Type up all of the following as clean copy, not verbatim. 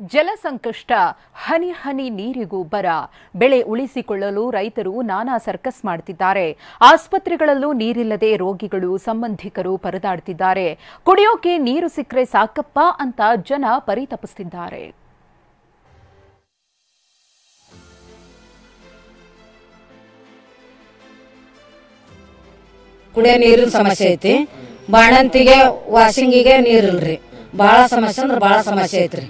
ಜಲ ಸಂಕಷ್ಟ, ಹನಿ ಹನಿ ನೀರಿಗೂ ಬರ. ಬೆಳೆ ಉಳಿಸಿಕೊಳ್ಳಲು ರೈತರು ನಾನಾ ಸರ್ಕಸ್ ಮಾಡುತ್ತಿದ್ದಾರೆ. ಆಸ್ಪತ್ರೆಗಳಲ್ಲೂ ನೀರಿಲ್ಲದೆ ರೋಗಿಗಳು, ಸಂಬಂಧಿಕರು ಪರದಾಡುತ್ತಿದ್ದಾರೆ. ಕುಡಿಯೋಕೆ ನೀರು ಸಿಕ್ಕರೆ ಸಾಕಪ್ಪ ಅಂತ ಜನ ಪರಿತಪಿಸುತ್ತಿದ್ದಾರೆ. ಕುಡಿಯೋ ನೀರಿನ ಸಮಸ್ಯೆ ಐತಿ. ಬಾಣಂತಿಗೆ ವಾಷಿಂಗಿಗೆ ನೀರಿಲ್ರಿ. ಬಹಳ ಸಮಸ್ಯೆ ಅಂದ್ರೆ ಬಹಳ ಸಮಸ್ಯೆ ಐತ್ರಿ.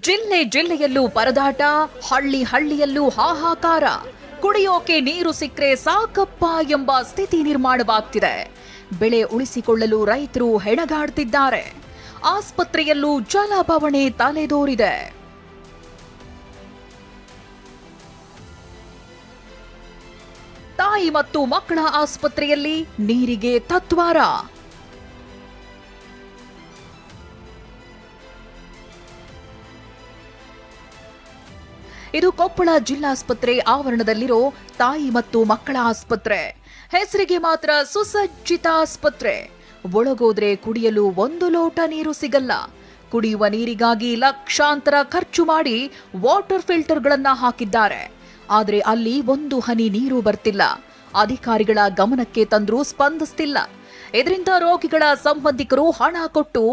ಜಿಲ್ಲೆ ಜಿಲ್ಲೆಯಲ್ಲೂ ಪರದಾಟ, ಹಳ್ಳಿ ಹಳ್ಳಿಯಲ್ಲೂ ಹಾಹಾಕಾರ. ಕುಡಿಯೋಕೆ ನೀರು ಸಿಕ್ಕರೆ ಸಾಕಪ್ಪ ಎಂಬ ಸ್ಥಿತಿ ನಿರ್ಮಾಣವಾಗ್ತಿದೆ. ಬೆಳೆ ಉಳಿಸಿಕೊಳ್ಳಲು ರೈತರು ಹೆಣಗಾಡ್ತಿದ್ದಾರೆ. ಆಸ್ಪತ್ರೆಯಲ್ಲೂ ಜಲಬವಣೆ ತಲೆದೋರಿದೆ. ತಾಯಿ ಮತ್ತು ಮಕ್ಕಳ ಆಸ್ಪತ್ರೆಯಲ್ಲಿ ನೀರಿಗೆ ತತ್ವಾರ. ಇದು ಕೊಪ್ಪಳ ಜಿಲ್ಲಾಸ್ಪತ್ರೆ ಆವರಣದಲ್ಲಿರೋ ತಾಯಿ ಮತ್ತು ಮಕ್ಕಳ ಆಸ್ಪತ್ರೆ. ಹೆಸರಿಗೆ ಮಾತ್ರ ಸುಸಜ್ಜಿತ ಆಸ್ಪತ್ರೆ. ಒಳಗೋದ್ರೆ ಕುಡಿಯಲು 1 ಲೋಟ ನೀರು ಸಿಗಲ್ಲ. ಕುಡಿಯುವ ನೀರಿಗಾಗಿ ಲಕ್ಷಾಂತರ ಖರ್ಚು ಮಾಡಿ ವಾಟರ್ ಫಿಲ್ಟರ್ಗಳನ್ನ ಹಾಕಿದ್ದಾರೆ. ಆದರೆ ಅಲ್ಲಿ 1 ಹನಿ ನೀರು ಬರ್ತಿಲ್ಲ. ಅಧಿಕಾರಿಗಳ ಗಮನಕ್ಕೆ ತಂದ್ರೂ ಸ್ಪಂದಿಸ್ತಿಲ್ಲ. ಇದರಿಂದ ರೋಗಿಗಳ ಸಂಬಂಧಿಕರು ಹಣ ಕೊಟ್ಟು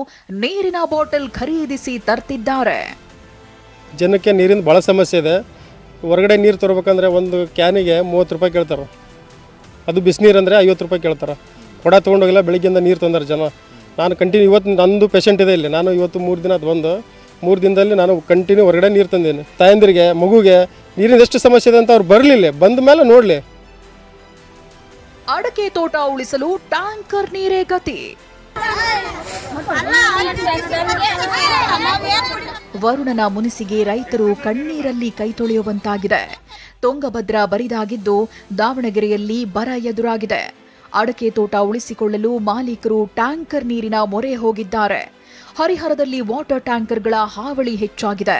ನೀರಿನ ಬಾಟಲ್ ಖರೀದಿಸಿ ತರ್ತಿದ್ದಾರೆ. ಜನಕ್ಕೆ ನೀರಿನ ಭಾಳ ಸಮಸ್ಯೆ ಇದೆ. ಹೊರಗಡೆ ನೀರು ತರಬೇಕಂದ್ರೆ ಒಂದು ಕ್ಯಾನಿಗೆ 30 ರೂಪಾಯಿ ಕೇಳ್ತಾರೆ. ಅದು ಬಿಸಿನೀರು ಅಂದರೆ 50 ರೂಪಾಯಿ ಕೇಳ್ತಾರೆ. ಕೊಡ ತೊಗೊಂಡೋಗಿಲ್ಲ, ಬೆಳಿಗ್ಗೆಯಿಂದ ನೀರು ತಂದಾರೆ ಜನ. ನಾನು ಕಂಟಿನ್ಯೂ ಇವತ್ತು ನಂದು ಪೇಷಂಟ್ ಇದೆ ಇಲ್ಲಿ. ನಾನು ಇವತ್ತು 3 ದಿನ ಅದು ಬಂದು 3 ದಿನದಲ್ಲಿ ನಾನು ಕಂಟಿನ್ಯೂ ಹೊರಗಡೆ ನೀರು ತಂದೇನೆ. ತಾಯಂದಿರಿಗೆ, ಮಗುಗೆ ನೀರಿನ ಎಷ್ಟು ಸಮಸ್ಯೆ ಇದೆ ಅಂತ ಅವ್ರು ಬರಲಿಲ್ಲ, ಬಂದ ಮೇಲೆ ನೋಡಲಿ. ಅಡಕೆ ತೋಟ ಉಳಿಸಲು ಟ್ಯಾಂಕರ್ ನೀರೇ ಗತಿ. ವರುಣನ ಮುನಿಸಿಗೆ ರೈತರು ಕಣ್ಣೀರಲ್ಲಿ ಕೈ ತೊಳೆಯುವಂತಾಗಿದೆ. ತುಂಗಭದ್ರಾ ಬರಿದಾಗಿದ್ದು ದಾವಣಗೆರೆಯಲ್ಲಿ ಬರ ಎದುರಾಗಿದೆ. ಅಡಕೆ ತೋಟ ಉಳಿಸಿಕೊಳ್ಳಲು ಮಾಲೀಕರು ಟ್ಯಾಂಕರ್ ನೀರಿನ ಮೊರೆ ಹೋಗಿದ್ದಾರೆ. ಹರಿಹರದಲ್ಲಿ ವಾಟರ್ ಟ್ಯಾಂಕರ್ಗಳ ಹಾವಳಿ ಹೆಚ್ಚಾಗಿದೆ.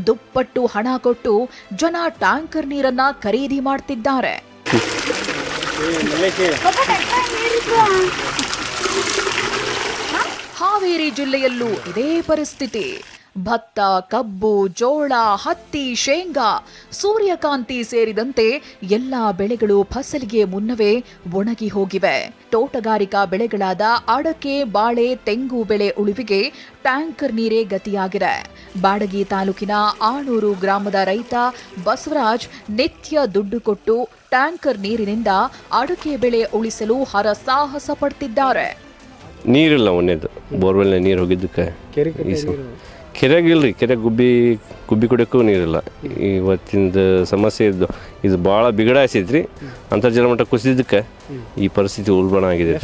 ದುಪ್ಪಟ್ಟು ಹಣ ಕೊಟ್ಟು ಜನ ಟ್ಯಾಂಕರ್ ನೀರನ್ನ ಖರೀದಿ ಮಾಡ್ತಿದ್ದಾರೆ. ಹಾವೇರಿ ಜಿಲ್ಲೆಯಲ್ಲೂ ಇದೇ ಪರಿಸ್ಥಿತಿ. ಭತ್ತ, ಕಬ್ಬು, ಜೋಳ, ಹತ್ತಿ, ಶೇಂಗಾ, ಸೂರ್ಯಕಾಂತಿ ಸೇರಿದಂತೆ ಎಲ್ಲಾ ಬೆಳೆಗಳು ಫಸಲಿಗೆ ಮುನ್ನವೇ ಒಣಗಿ ಹೋಗಿವೆ. ತೋಟಗಾರಿಕಾ ಬೆಳೆಗಳಾದ ಅಡಕೆ, ಬಾಳೆ, ತೆಂಗು ಬೆಳೆ ಉಳಿವಿಗೆ ಟ್ಯಾಂಕರ್ ನೀರೇ ಗತಿಯಾಗಿದೆ. ಬಾಡಗಿ ತಾಲೂಕಿನ ಆಣೂರು ಗ್ರಾಮದ ರೈತ ಬಸವರಾಜ್ ನಿತ್ಯ ದುಡ್ಡು ಕೊಟ್ಟು ಟ್ಯಾಂಕರ್ ನೀರಿನಿಂದ ಅಡಕೆ ಬೆಳೆ ಉಳಿಸಲು ಹರಸಾಹಸ ಪಡ್ತಿದ್ದಾರೆ. ನೀರಿಲ್ಲ, ಒಣ್ಣೆದು ಬೋರ್ವೆಲ್ನ ನೀರು ಹೋಗಿದ್ದಕ್ಕೆ ಕೆರೆಗಿಲ್ರಿ. ಕೆರೆ ಗುಬ್ಬಿ ಕುಡಿಯೋಕ್ಕೂ ನೀರಿಲ್ಲ. ಇವತ್ತಿನ ಸಮಸ್ಯೆ ಇದು ಭಾಳ ಬಿಗಡಾಯಿಸೈತ್ರಿ. ಅಂತರ್ಜಲ ಮಟ್ಟ ಕುಸಿದಿದ್ದಕ್ಕೆ ಈ ಪರಿಸ್ಥಿತಿ ಉಲ್ಬಣ ಆಗಿದೆ.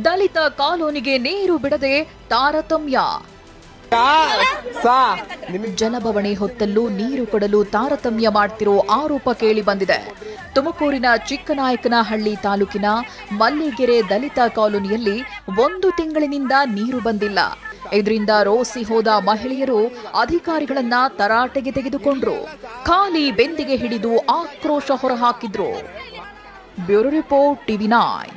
ದಲಿತ ಕಾಲೋನಿಗೆ ನೀರು ಬಿಡದೆ ತಾರತಮ್ಯ. ಜಲಬವಣೆ ಹೊತ್ತಲ್ಲೂ ನೀರು ಕೊಡಲು ತಾರತಮ್ಯ ಮಾಡ್ತಿರೋ ಆರೋಪ ಕೇಳಿ ಬಂದಿದೆ. ತುಮಕೂರಿನ ಚಿಕ್ಕನಾಯಕನಹಳ್ಳಿ ತಾಲೂಕಿನ ಮಲ್ಲಿಗೆರೆ ದಲಿತ ಕಾಲೋನಿಯಲ್ಲಿ 1 ತಿಂಗಳಿನಿಂದ ನೀರು ಬಂದಿಲ್ಲ. ಇದರಿಂದ ರೋಸಿ ಹೋದ ಮಹಿಳೆಯರು ಅಧಿಕಾರಿಗಳನ್ನ ತರಾಟೆಗೆ ತೆಗೆದುಕೊಂಡ್ರು. ಖಾಲಿ ಬೆಂದಿಗೆ ಹಿಡಿದು ಆಕ್ರೋಶ ಹೊರಹಾಕಿದ್ರು. Bureau report, TV9.